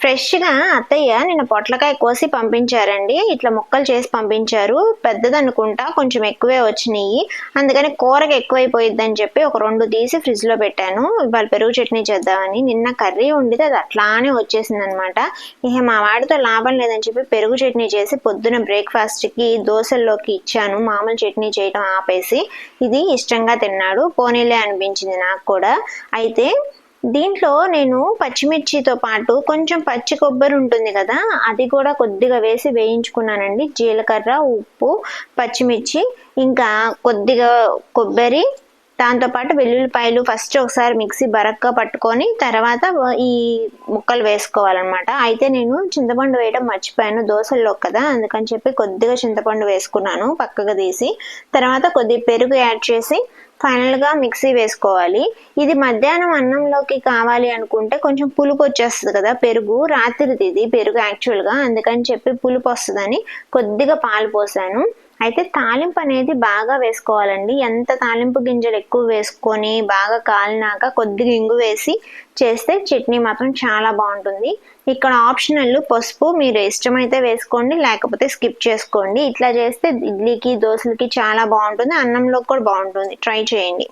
ఫ్రెష్‌గా అత్తయ్య నిన్న పొట్లకాయ కోసి పంపించారండి. ఇట్లా ముక్కలు చేసి పంపించారు. పెద్దదనుకుంటా కొంచెం ఎక్కువే వచ్చినియి. అందుకని కూరకి ఎక్కువైపోయిద్దని చెప్పి ఒక 2 తీసి ఫ్రిడ్జ్‌లో పెట్టాను. ఇవాళ పెరుగు చట్నీ చేద్దామని. నిన్న కర్రీ వండితే అది అట్లానే వచ్చేసిందనమాట. ఇక మా వాడితో లాభం లేదని చెప్పి పెరుగు చట్నీ చేసి పొద్దున బ్రేక్‌ఫాస్ట్‌కి దోసల్లోకి ఇచ్చాను. మామూలు చట్నీ చేయటం ఆపేసి. ఇది ఇష్టంగా తిన్నాడు. పోనీలే అనిపించింది నాకు కూడా. అయితే దీంట్లో నేను పచ్చిమిర్చితో పాటు కొంచెం పచ్చి కొబ్బరి ఉంటుంది కదా, అది కూడా కొద్దిగా వేసి వేయించుకున్నానండి. జీలకర్ర, ఉప్పు, పచ్చిమిర్చి, ఇంకా కొద్దిగా కొబ్బరి, దాంతోపాటు వెల్లుల్లిపాయలు ఫస్ట్ ఒకసారి మిక్సీ బరక్గా పట్టుకొని తర్వాత ఈ ముక్కలు వేసుకోవాలన్నమాట. అయితే నేను చింతపండు వేయడం మర్చిపోయాను దోశల్లో కదా, అందుకని చెప్పి కొద్దిగా చింతపండు వేసుకున్నాను పక్కగా తీసి. తర్వాత కొద్దిగా పెరుగు యాడ్ చేసి ఫైనల్గా మిక్సీ వేసుకోవాలి. ఇది మధ్యాహ్నం అన్నంలోకి కావాలి అనుకుంటే కొంచెం పులుపు వచ్చేస్తుంది కదా, పెరుగు రాత్రిది ఇది పెరుగు యాక్చువల్గా, అందుకని చెప్పి పులుపు వస్తుందని కొద్దిగా పాలు పోసాను. అయితే తాలింపు అనేది బాగా వేసుకోవాలండి. ఎంత తాలింపు గింజలు ఎక్కువ వేసుకొని బాగా కాలినాక కొద్దిగా ఇంగు వేసి చేస్తే చట్నీ మాత్రం చాలా బాగుంటుంది. ఇక్కడ ఆప్షనల్ పసుపు మీరు ఇష్టమైతే వేసుకోండి, లేకపోతే స్కిప్ చేసుకోండి. ఇట్లా చేస్తే ఇడ్లీకి దోశలకి చాలా బాగుంటుంది, అన్నంలో కూడా బాగుంటుంది. ట్రై చేయండి.